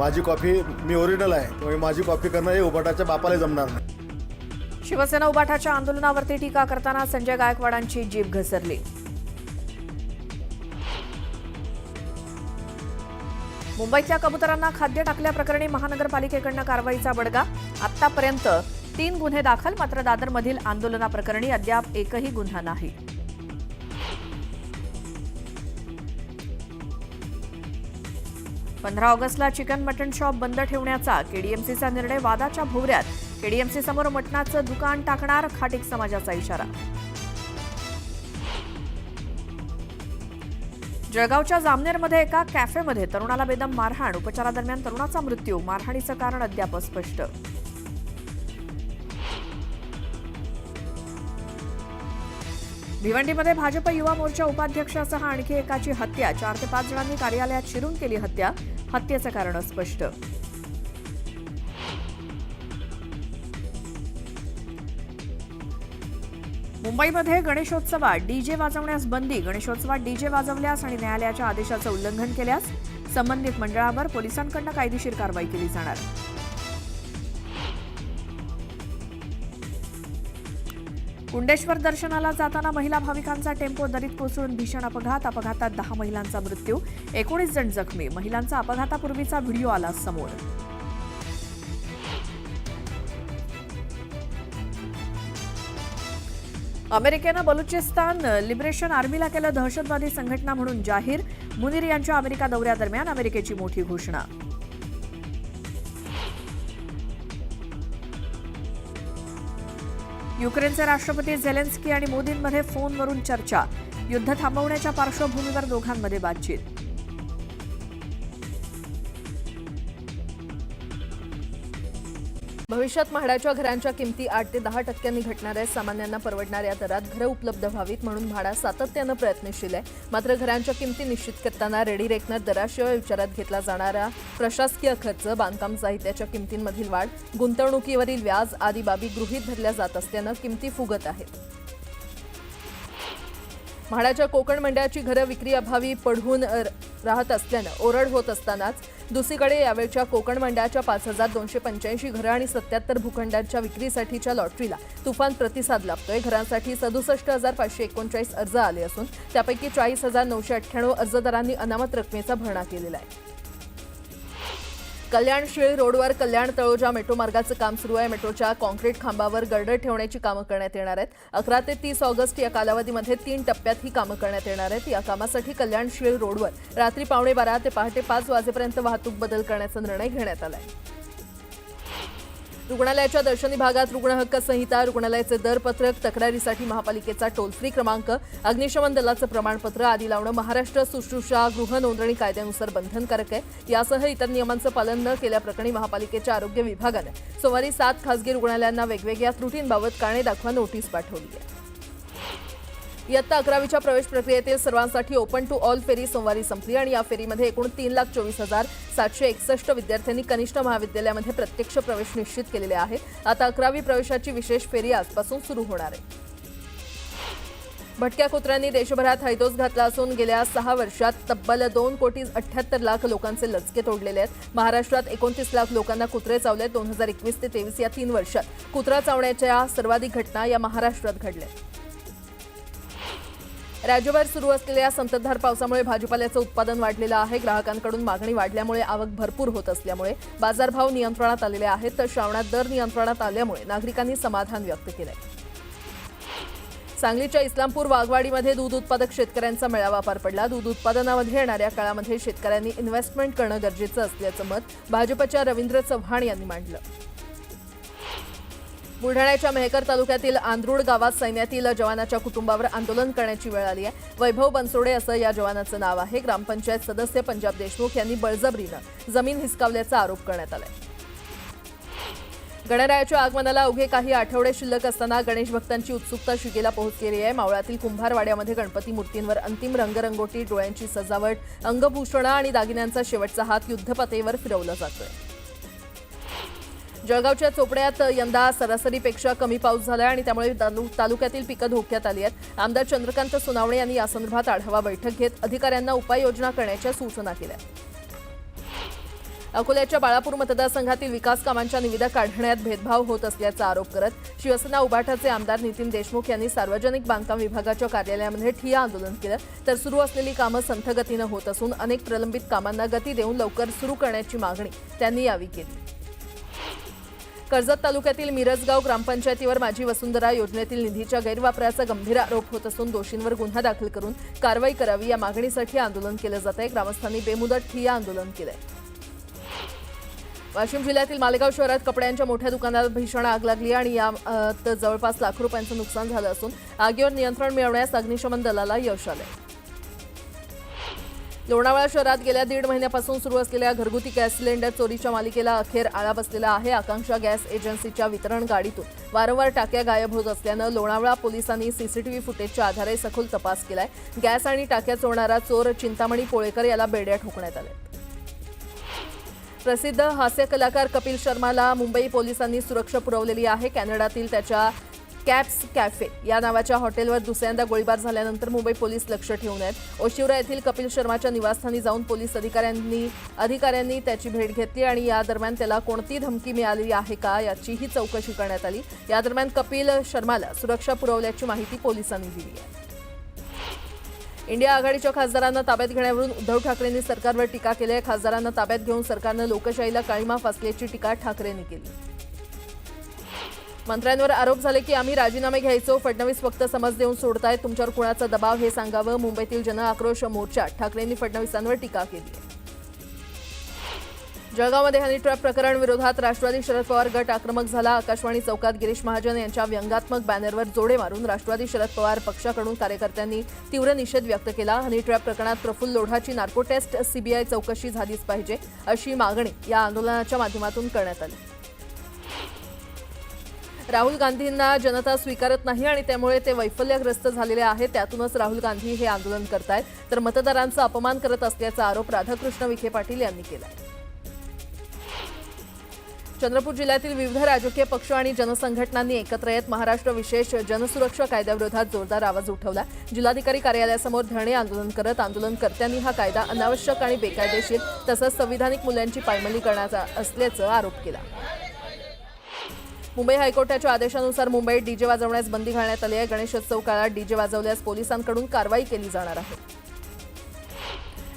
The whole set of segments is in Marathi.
माझी कॉफी मी ओरिजिनल आहे, त्यामुळे माझी कॉफी करणं हे उबाटाच्या बापाला जमणार नाही. शिवसेना उबाटाच्या आंदोलनावरती टीका करताना संजय गायकवाडांची जीभ घसरली. मुंबईतल्या कबुतरांना खाद्य टाकल्याप्रकरणी महानगरपालिकेकडून कारवाईचा बडगा. आतापर्यंत 3 गुन्हे दाखल, मात्र दादरमधील आंदोलनाप्रकरणी अद्याप एकही गुन्हा नाही. पंधरा ऑगस्टला चिकन मटण शॉप बंद ठेवण्याचा केडीएमसीचा निर्णय वादाच्या भोवऱ्यात. केडीएमसी समोर मटणाचं दुकान टाकणार, खाटीक समाजाचा इशारा. जळगावच्या जामनेरमध्ये एका कॅफेमध्ये तरुणाला बेदम मारहाण. उपचारादरम्यान तरुणाचा मृत्यू. मारहाणीचं कारण अद्याप अस्पष्ट. भिवंडीमध्ये भाजप युवा मोर्चा उपाध्यक्षासह आणखी एकाची हत्या. 4 ते 5 जणांनी कार्यालयात शिरून केली हत्या. हत्येचं कारण अस्पष्ट. मुंबईमध्ये गणेशोत्सवात डीजे वाजवण्यास बंदी. गणेशोत्सवात डीजे वाजवल्यास आणि न्यायालयाच्या आदेशाचं उल्लंघन केल्यास संबंधित मंडळावर पोलिसांकडून कायदेशीर कारवाई केली जाणार. कुंडेश्वर दर्शनाला जाताना महिला भाविकांचा टेम्पो दरीत कोसळून भीषण अपघात. अपघातात 10 महिलांचा मृत्यू, 19 जण जखमी. महिलांचा अपघातापूर्वीचा व्हिडिओ आला समोर. अमेरिकेनं बलुचिस्तान लिबरेशन आर्मीला केलं दहशतवादी संघटना म्हणून जाहीर. मुनीर यांच्या अमेरिका दौऱ्यादरम्यान अमेरिकेची मोठी घोषणा. युक्रेनचे राष्ट्रपती झेलेन्स्की आणि मोदींमध्ये फोनवरून चर्चा. युद्ध थांबवण्याच्या पार्श्वभूमीवर दोघांमध्ये बातचीत. भविष्यात म्हाडाच्या घरांच्या किमती 8 ते 10% घटणार आहेत. सामान्यांना परवडणाऱ्या दरात घरं उपलब्ध व्हावीत म्हणून म्हाडा सातत्यानं प्रयत्नशील आहे. मात्र घरांच्या किमती निश्चित करताना रेडी रेकनर दराशिवाय विचारात घेतला जाणारा प्रशासकीय खर्च, बांधकाम साहित्याच्या किमतींमधील वाढ, गुंतवणुकीवरील व्याज आदी बाबी गृहीत धरल्या जात असल्यानं किमती फुगत आहेत. म्हाडाच्या कोकण मंडळाची घरं विक्री अभावी पडून राहत असल्यानं ओरड होत असतानाच दुसरीकडे यावेळच्या कोकण मंडळाच्या 5285 घरं आणि 77 भूखंडांच्या विक्रीसाठीच्या लॉटरीला तुफान प्रतिसाद लाभतोय. घरांसाठी 67,539 अर्ज आले असून त्यापैकी 40,998 अर्जदारांनी अनामत रकमेचा भरणा केलेला आहे. कल्याण शिळ रोडवर कल्याण तळोजा मेट्रो मार्गाचं काम सुरू आहे. मेट्रोच्या कॉन्क्रीट खांबावर गर्डर ठेवण्याची कामं करण्यात येणार आहेत. 11 ते 30 ऑगस्ट या कालावधीमध्ये 3 टप्प्यात ही कामं करण्यात येणार आहेत. या कामासाठी कल्याण शिळ रोडवर रात्री 12:15 ते पहाटे 5 वाजेपर्यंत वाहतूक बदल करण्याचा निर्णय घेण्यात आला आहे. रुग्णालयाच्या दर्शनी भागात रुग्ण हक्क संहिता, रुग्णालयाचे दरपत्रक, तक्रारीसाठी महापालिकेचा टोल फ्री क्रमांक, अग्निशमन दलाचं प्रमाणपत्र आदी लावणं महाराष्ट्र सुश्रूषा गृह नोंदणी कायद्यानुसार बंधनकारक आहे. यासह इतर नियमांचं पालन न केल्याप्रकरणी महापालिकेच्या आरोग्य विभागाने सोमवारी 7 खासगी रुग्णालयांना वेगवेगळ्या त्रुटींबाबत कारणे दाखवा नोटीस पाठवली आहे. इयत्ता 11वीच्या प्रवेश प्रक्रियेतील सर्वांसाठी ओपन टू ऑल फेरी सोमवारी संपली आणि या फेरीमध्ये एकूण 3,24,761 विद्यार्थ्यांनी कनिष्ठ महाविद्यालयामध्ये प्रत्यक्ष प्रवेश निश्चित केलेले आहेत. आता 11वी प्रवेशाची विशेष फेरी आजपासून सुरू होणार आहे. भटक्या कुत्र्यांनी देशभरात हैदोस घातला असून गेल्या 6 वर्षात तब्बल 2,78,00,000 लोकांचे लचके तोडलेले आहेत. महाराष्ट्रात 29 लाख लोकांना कुत्रे चावले. 2021 ते 23 या 3 वर्षात कुत्रा चावण्याच्या सर्वाधिक घटना या महाराष्ट्रात घडल्या. राज्यभर सुरू असलेल्या संततधार पावसामुळे भाजीपाल्याचं उत्पादन वाढलेलं आहे. ग्राहकांकडून मागणी वाढल्यामुळे आवक भरपूर होत असल्यामुळे बाजारभाव नियंत्रणात आलेले आहेत. तर श्रावणात दर नियंत्रणात आल्यामुळे नागरिकांनी समाधान व्यक्त केलंय. सांगलीच्या इस्लामपूर वाघवाडीमध्ये दूध उत्पादक शेतकऱ्यांचा मेळावा पार पडला. दूध उत्पादनामध्ये येणाऱ्या काळामध्ये शेतकऱ्यांनी इन्व्हेस्टमेंट करणं गरजेचं असल्याचं मत भाजपच्या रवींद्र चव्हाण यांनी मांडलं. बुलढाण्याच्या मेहकर तालुक्यातील आंध्रुड गावात सैन्यातील जवानाच्या कुटुंबावर आंदोलन करण्याची वेळ आली आहे. वैभव बनसोडे असं या जवानाचं नाव आहे. ग्रामपंचायत सदस्य पंजाब देशमुख यांनी बळजबरीनं जमीन हिसकावल्याचा आरोप करण्यात आलाय. गणरायाच्या आगमनाला अवघे काही आठवडे शिल्लक असताना गणेश भक्तांची उत्सुकता शिगेला पोहोचलेली आहे. मावळातील कुंभारवाड्यामध्ये गणपती मूर्तींवर अंतिम रंगरंगोटी, डोळ्यांची सजावट, अंगभूषणं आणि दागिन्यांचा शेवटचा हात युद्धपातळीवर फिरवला जातोय. जळगावच्या चोपड्यात यंदा सरासरीपेक्षा कमी पाऊस झाला आणि त्यामुळे तालुक्यातील पिकं धोक्यात आली आहेत. आमदार चंद्रकांत सोनावणे यांनी यासंदर्भात आढावा बैठक घेत अधिकाऱ्यांना उपाययोजना करण्याच्या सूचना केल्या. अकोल्याच्या बाळापूर मतदारसंघातील विकास कामांच्या निविदा काढण्यात भेदभाव होत असल्याचा आरोप करत शिवसेना उभाटाचे आमदार नितीन देशमुख यांनी सार्वजनिक बांधकाम विभागाच्या कार्यालयामध्ये ठिय्या आंदोलन केलं. तर सुरू असलेली कामं संथ गतीनं होत असून अनेक प्रलंबित कामांना गती देऊन लवकर सुरू करण्याची मागणी त्यांनी यावेळी केली. कर्जत तालुक्यातील मिरजगाव ग्रामपंचायतीवर माझी वसुंधरा योजनेतील निधीच्या गैरवापराचा गंभीर आरोप होत असून दोषींवर गुन्हा दाखल करून कारवाई करावी या मागणीसाठी आंदोलन केलं जात आहे. ग्रामस्थांनी बेमुदत ठिय्या आंदोलन केलंय. वाशिम जिल्ह्यातील मालेगाव शहरात कपड्यांच्या मोठ्या दुकानात भीषण आग लागली आणि यात जवळपास लाखो रुपयांचं नुकसान झालं असून आगीवर नियंत्रण मिळवण्यास अग्निशमन दलाला यश आलंय. लोणावळा शहरात गेल्या 1.5 महिन्यापासून सुरू असलेल्या घरगुती गॅस सिलेंडर चोरीच्या मालिकेला अखेर आळा बसलेला आहे. आकांक्षा गॅस एजन्सीच्या वितरण गाडीतून वारंवार टाक्या गायब होत असल्यानं लोणावळा पोलिसांनी सीसीटीव्ही फुटेजच्या आधारे सखोल तपास केलाय. गॅस आणि टाक्या चोरणारा चोर चिंतामणी पोळेकर याला बेड्या ठोकण्यात आल्या. प्रसिद्ध हास्य कलाकार कपिल शर्माला मुंबई पोलिसांनी सुरक्षा पुरवलेली आहे. कॅनडातील त्याच्या कॅप्स कॅफे या नावाच्या हॉटेलवर दुसऱ्यांदा गोळीबार झाल्यानंतर मुंबई पोलीस लक्ष ठेवून आहेत. ओशिवरा येथील कपिल शर्माच्या निवासस्थानी जाऊन पोलीस अधिकाऱ्यांनी त्याची भेट घेतली आणि या दरम्यान त्याला कोणती धमकी मिळाली आहे का याचीही चौकशी करण्यात आली. या दरम्यान कपिल शर्माला सुरक्षा पुरवल्याची माहिती पोलिसांनी दिली आहे. इंडिया आघाडीच्या खासदारांना ताब्यात घेण्यावरून उद्धव ठाकरेंनी सरकारवर टीका केली आहे. खासदारांना ताब्यात घेऊन सरकारनं लोकशाहीला काळीमा फासल्याची टीका ठाकरेंनी केली. मंत्र्यांवर आरोप झाले की आम्ही राजीनामे घ्यायचो, फडणवीस फक्त समज देऊन सोडतायत, तुमच्यावर कुणाचा दबाव हे सांगावं. मुंबईतील जनआक्रोश मोर्चात ठाकरेंनी फडणवीसांवर टीका केली आहे. जळगावमध्ये हनी ट्रॅप प्रकरण विरोधात राष्ट्रवादी शरद पवार गट आक्रमक झाला. आकाशवाणी चौकात गिरीश महाजन यांच्या व्यंगात्मक बॅनरवर जोडे मारून राष्ट्रवादी शरद पवार पक्षाकडून कार्यकर्त्यांनी तीव्र निषेध व्यक्त केला. हनी ट्रॅप प्रकरणात प्रफुल्ल लोढाची नार्को टेस्ट सीबीआय चौकशी झालीच पाहिजे अशी मागणी या आंदोलनाच्या माध्यमातून करण्यात आली. राहुल गांधींना जनता स्वीकारत नाही आणि त्यामुळे ते वैफल्यग्रस्त झालेले आहेत. त्यातूनच राहुल गांधी हे आंदोलन करतायत तर मतदारांचा अपमान करत असल्याचा आरोप राधाकृष्ण विखे पाटील यांनी केला. चंद्रपूर जिल्ह्यातील विविध राजकीय पक्ष आणि जनसंघटनांनी एकत्र येत महाराष्ट्र विशेष जनसुरक्षा कायद्याविरोधात जोरदार आवाज उठवला. जिल्हाधिकारी कार्यालयासमोर धरणे आंदोलन करत आंदोलनकर्त्यांनी हा कायदा अनावश्यक आणि बेकायदेशीर तसंच संविधानिक मूल्यांची पायमल्ली करण्याचा असल्याचा आरोप केला. मुंबई हायकोर्टाच्या आदेशानुसार मुंबईत डीजे वाजवण्यास बंदी घालण्यात आली आहे. गणेशोत्सव काळात डीजे वाजवल्यास पोलिसांकडून कारवाई केली जाणार आहे.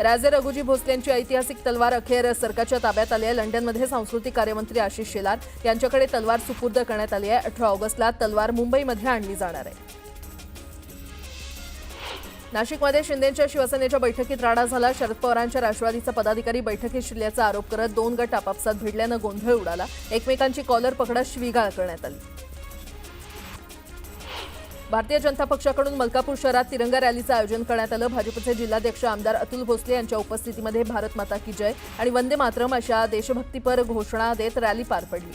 राजे रघुजी भोसलेंची ऐतिहासिक तलवार अखेर सरकारच्या ताब्यात आली आहे. लंडनमध्ये सांस्कृतिक कार्यमंत्री आशिष शेलार यांच्याकडे तलवार सुपूर्द करण्यात आली आहे. 18 ऑगस्टला तलवार मुंबईमध्ये आणली जाणार आहे. नाशिकमध्ये शिंदेच्या शिवसेनेच्या बैठकीत राडा झाला. शरद पवारांच्या राष्ट्रवादीचा पदाधिकारी बैठकीत शिरल्याचा आरोप करत 2 गट आपापसात भिडल्यानं गोंधळ उडाला. एकमेकांची कॉलर पकडत शिवीगाळ करण्यात आली. भारतीय जनता पक्षाकडून मलकापूर शहरात तिरंगा रॅलीचं आयोजन करण्यात आलं. भाजपचे जिल्हाध्यक्ष आमदार अतुल भोसले यांच्या उपस्थितीमध्ये भारत माता की जय आणि वंदे मातरम अशा देशभक्तीपर घोषणा देत रॅली पार पडली.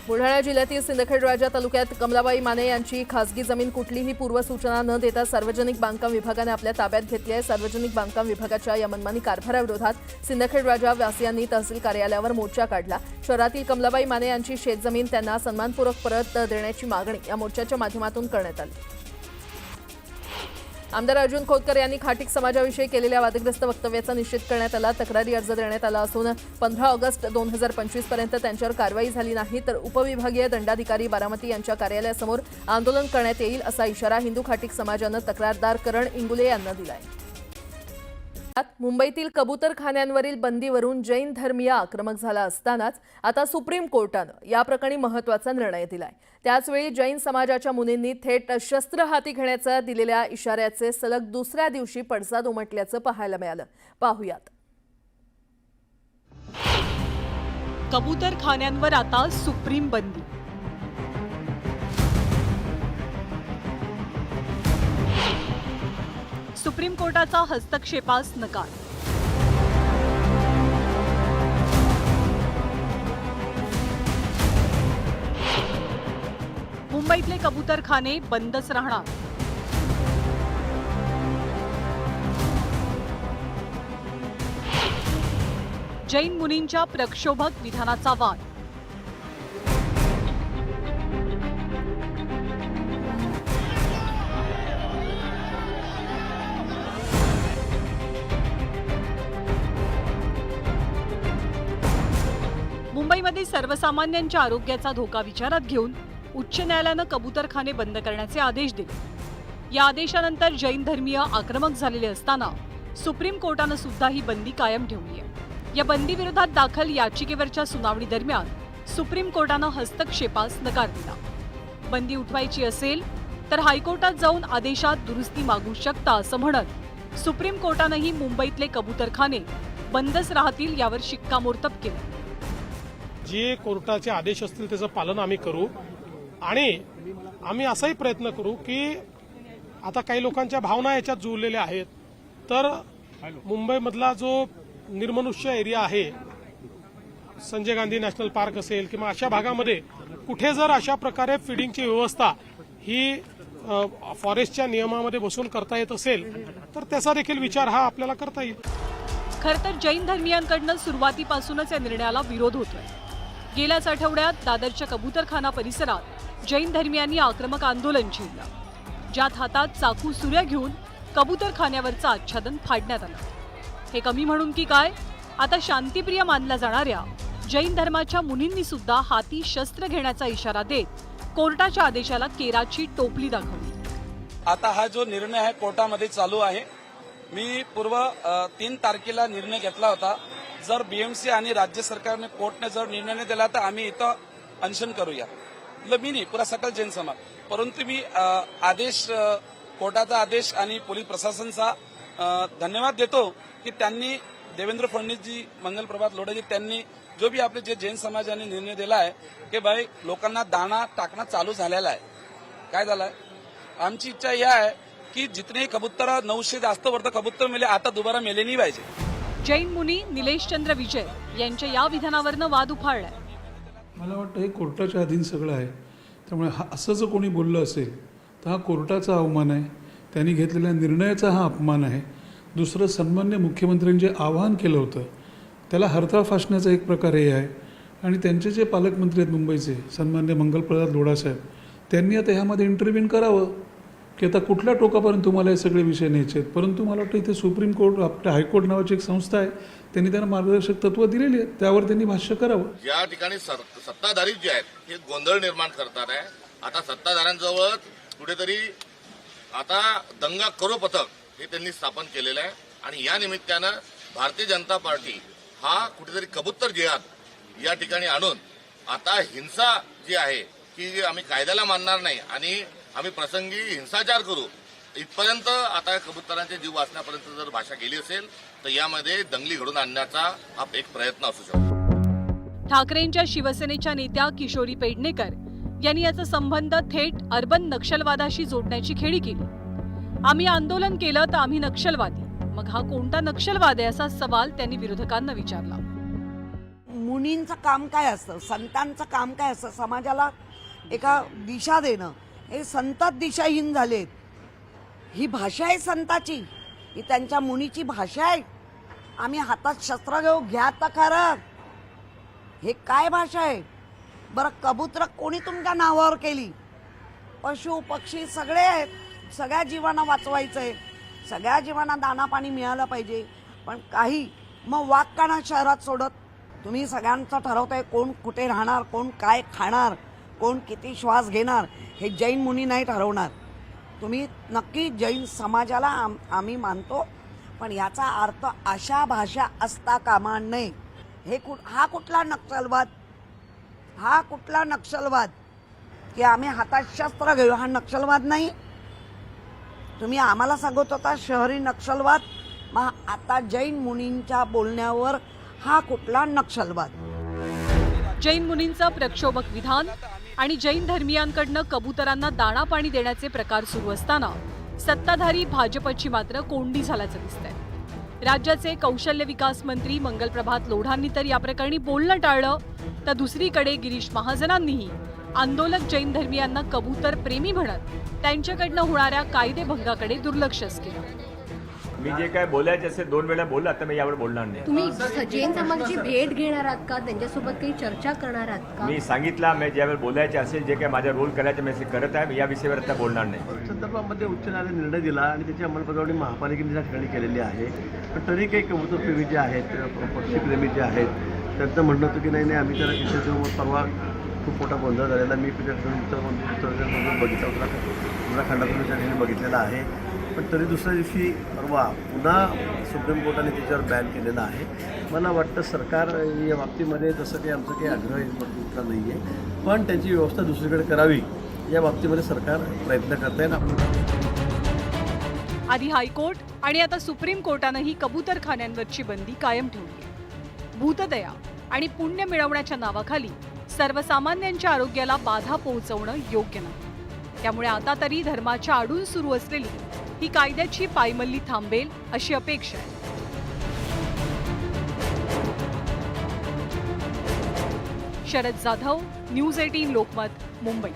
बुलढाणा जिल्ह्यातील सिंदखेड राजा तालुक्यात कमलाबाई माने यांची खासगी जमीन कुठलीही पूर्वसूचना न देता सार्वजनिक बांधकाम विभागाने आपल्या ताब्यात घेतली आहे. सार्वजनिक बांधकाम विभागाच्या या मनमानी कारभाराविरोधात सिंदखेड राजा वासियांनी तहसील कार्यालयावर मोर्चा काढला. शहरातील कमलाबाई माने यांची शेतजमीन त्यांना सन्मानपूर्वक परत देण्याची मागणी या मोर्चाच्या माध्यमातून करण्यात आली. आमदार अर्जुन खोतकर यांनी खाटीक समाजाविषयी केलेल्या वादग्रस्त वक्तव्याचा निषेध करण्यात आला. तक्रारी अर्ज देण्यात आला असून 15 ऑगस्ट 2025 पर्यंत त्यांच्यावर कारवाई झाली नाही तर उपविभागीय दंडाधिकारी बारामती यांच्या कार्यालयासमोर आंदोलन करण्यात येईल असा इशारा हिंदू खाटीक समाजानं तक्रारदार करण इंगुले यांना दिलाय. मुंबईतील कबूतरखान्यांवरील बंदीवरून जैन धर्मीय आक्रमक झाला असतानाच आता सुप्रीम कोर्टानं या प्रकरणी महत्त्वाचा निर्णय दिलाय. त्याचवेळी जैन समाजाच्या मुनींनी थेट शस्त्र हाती घेण्याचा दिलेल्या इशाऱ्याचे सलग दुसऱ्या दिवशी पडसाद उमटल्याचं पाहायला मिळालं. पाहुयात. कबूतरखान्यांवर आता सुप्रीम बंदी. सुप्रीम कोर्टाचा हस्तक्षेपास नकार. मुंबईतले कबूतरखाने बंदच राहणार. जैन मुनींच्या प्रक्षोभक विधानाचा वाद. मुंबईमध्ये सर्वसामान्यांच्या आरोग्याचा धोका विचारात घेऊन उच्च न्यायालयानं कबूतरखाने बंद करण्याचे आदेश दिले। या आदेशानंतर जैन धर्मीय आक्रमक झालेले असताना सुप्रीम कोर्टानं सुद्धा ही बंदी कायम ठेवली आहे। या बंदीविरोधात दाखल याचिकेवरच्या सुनावणी दरम्यान सुप्रीम कोर्टानं हस्तक्षेपास नकार दिला। बंदी उठवायची असेल तर हायकोर्टात जाऊन आदेशात दुरुस्ती मागू शकता असं म्हणत सुप्रीम कोर्टानंही मुंबईतले कबूतरखाने बंदच राहतील यावर शिक्कामोर्तब केलं। जे कोर्टाचे आदेश असतील त्याचं पालन आम्ही करू आणि आम्ही असाही प्रयत्न करू की आता काही लोकांच्या भावना याच्यात जुळलेल्या आहेत, तर मुंबईमधला जो निर्मनुष्य एरिया आहे, संजय गांधी नॅशनल पार्क असेल किंवा अशा भागामध्ये कुठे जर अशा प्रकारे फिडिंगची व्यवस्था ही फॉरेस्टच्या नियमामध्ये बसून करता येत असेल तर त्याचा देखील विचार हा आपल्याला करता येईल। खरं तर जैन धर्मियांकडनं सुरुवातीपासूनच या निर्णयाला विरोध होतोय। गेल्याच आठवड्यात दादरच्या कबूतरखाना परिसरात जैन धर्मियांनी आक्रमक आंदोलन छेडलं, ज्यात हातात चाकू सुऱ्या घेऊन कबूतरखान्यावरचं आच्छादन फाडण्यात आलं। हे कमी म्हणून की काय, आता शांतिप्रिय मानल्या जाणाऱ्या जैन धर्माच्या मुनींनी सुद्धा हाती शस्त्र घेण्याचा इशारा देत कोर्टाच्या आदेशाला केराची टोपली दाखवली। आता हा जो निर्णय आहे कोर्टामध्ये चालू आहे। मी पूर्व 3 तारखेला निर्णय घेतला होता, जर बीएमसी आणि राज्य सरकारने कोर्टने जर निर्णय नाही दिला तर आम्ही इथं अनशन करूया। मी नाही, पुरा सकल जैन समाज, परंतु मी आदेश, कोर्टाचा आदेश आणि पोलीस प्रशासनाचा धन्यवाद देतो की त्यांनी देवेंद्र फडणवीसजी, मंगल प्रभात लोढाजी त्यांनी जो भी आपले जे जैन समाजाने निर्णय दिला आहे की भाई लोकांना दाना टाकणं चालू झालेला आहे। काय झालंय, आमची इच्छा ही आहे की जितने कबूतर 900 जास्त वर्ध कबूतर मेले आता दुबारा मेले नाही पाहिजे। जैन मुनी निलेश चंद्र विजय यांच्या या विधानावरनं वाद उफाळलाय। मला वाटतं हे कोर्टाच्या अधीन सगळं आहे, त्यामुळे असं जर कोणी बोललं असेल तर हा कोर्टाचा अवमान आहे, त्यांनी घेतलेल्या निर्णयाचा हा अपमान आहे। दुसरं, सन्मान्य मुख्यमंत्र्यांनी जे आवाहन केलं होतं त्याला हरताळ फासण्याचा एक प्रकार हे आहे। आणि त्यांचे जे पालकमंत्री आहेत मुंबईचे, सन्मान्य मंगलप्रभात लोढासाहेब, त्यांनी आता ह्यामध्ये इंटरव्ह्यून करावं की आता कुठल्या टोकापर्यंत तुम्हाला हे सगळे विषय न्यायचे आहेत। परंतु मला वाटतं इथे सुप्रीम कोर्ट, आपल्या हायकोर्ट नावाची एक संस्था आहे, त्यांनी त्यांना मार्गदर्शक तत्व दिलेली आहेत, त्यावर त्यांनी भाष्य करावं। या ठिकाणी सत्ताधारी जे आहेत हे गोंधळ निर्माण करतात आहे। आता सत्ताधाऱ्यांजवळ कुठेतरी आता दंगा करो पथक हे त्यांनी स्थापन केलेलं आहे आणि या निमित्तानं भारतीय जनता पार्टी हा कुठेतरी कबूतर जिहाद या ठिकाणी आणून आता हिंसा जी आहे की आम्ही कायद्याला मानणार नाही आणि आम्ही प्रसंगी हिंसाचार करू इथपर्यंत आता कबुतरांचे जीव वाचण्यापर्यंत जर भाषा केली असेल तर यामध्ये दंगली घडून आणण्याचा हा एक प्रयत्न असू शकतो। ठाकरेंच्या शिवसेनेच्या नेत्या किशोरी पेडणेकर यांनी याचा संबंध थेट अर्बन नक्षलवादाशी जोडण्याची खेळी केली। आम्ही आंदोलन केलं तर आम्ही नक्षलवादी, मग हा कोणता नक्षलवाद आहे असा सवाल त्यांनी विरोधकांना विचारला। मुनींचं काम काय असतं, संतांचं काम काय असतं, समाजाला एका दिशा देणं। हे संतात दिशाहीन झालेत। ही भाषा आहे संताची, ही त्यांच्या मुनीची भाषा आहे। आम्ही हातात शस्त्र घेऊ, घ्या तर खरं, हे काय भाषा आहे बरं? कबूतर कोणी तुमच्या नावावर केली? पशु पक्षी सगळे आहेत, सगळ्या जीवांना वाचवायचंय, सगळ्या जीवांना दाना पाणी मिळालं पाहिजे। पण काही मग वाघ का ना शहरात सोडत? तुम्ही सगळ्यांचं ठरवताय कोण कुठे राहणार, कोण काय खाणार, कोण किती श्वास घेणार, हे जैन मुनी नाही ठरवणार। तुम्ही नक्की जैन समाजाला आम्ही मानतो, पण याचा अर्थ अशा भाषा असता कामा नये। हा कुठला नक्षलवाद? हा कुठला नक्षलवाद की आम्ही हातात शस्त्र घेऊ? हा नक्षलवाद नाही। तुम्ही आम्हाला सांगत होता शहरी नक्षलवाद, मग आता जैन मुनींच्या बोलण्यावर हा कुठला नक्षलवाद? जैन मुनींचं प्रक्षोभक विधान आणि जैन धर्मियांकडनं कबुतरांना दाणा पाणी देण्याचे प्रकार सुरू असताना सत्ताधारी भाजपची मात्र कोंडी झाल्याचं दिसतंय। राज्याचे कौशल्य विकास मंत्री मंगल प्रभात लोढांनी तर या प्रकरणी बोलणं टाळलं, तर दुसरीकडे गिरीश महाजनांनीही आंदोलक जैन धर्मियांना कबूतर प्रेमी म्हणत त्यांच्याकडनं होणाऱ्या कायदेभंगाकडे दुर्लक्षच केलं। मी जे काय बोलायचे असेल 2 वेळा बोलला, आता मी यावर बोलणार नाही। तुम्ही जैन समाजाची भेट घेणार आहात का? त्यांच्यासोबत काही चर्चा करणार आहात का? मी सांगितलं, मी ज्यावेळेस बोलायचे असेल, जे काही माझा रोल करायचे मी करत आहे, या विषयावर आता बोलणार नाही। संदर्भामध्ये उच्च न्यायालयाने निर्णय दिला आणि त्याची अंमलबजावणी महापालिकेने त्या ठिकाणी केलेली आहे। पण तरी काही कबूतरप्रेमी जे आहेत, पक्षीप्रेमी जे आहेत, त्यांचं म्हणणं होतं की नाही नाही आम्ही त्याला तिथे जाऊ. मग परवा खूप मोठा गोंधळ झालेला. मी उत्तराखंड बघितला उत्तराखंडातून त्या ठिकाणी बघितलेला आहे. पण तरी दुसऱ्या दिवशी परवा पुन्हा सुप्रीम कोर्टाने त्याच्यावर बॅन केलेला आहे. मला वाटतं सरकार या बाबतीमध्ये तसं काही आमचं काही आग्रह इतका नाही आहे, पण त्यांची व्यवस्था दुसरीकडे करावी या बाबतीमध्ये सरकार प्रयत्न करत आहे. आधी हायकोर्ट आणि आता सुप्रीम कोर्टानंही कबूतरखान्यांवरची बंदी कायम ठेवली आहे. भूतदया आणि पुण्य मिळवण्याच्या नावाखाली सर्वसामान्यांच्या आरोग्याला बाधा पोहोचवणं योग्य नाही. त्यामुळे आता तरी धर्माच्या आडून सुरू असलेली ही कायद्याची पायमल्ली थांबेल अशी अपेक्षा आहे. शरद जाधव, न्यूज 18 लोकमत, मुंबई.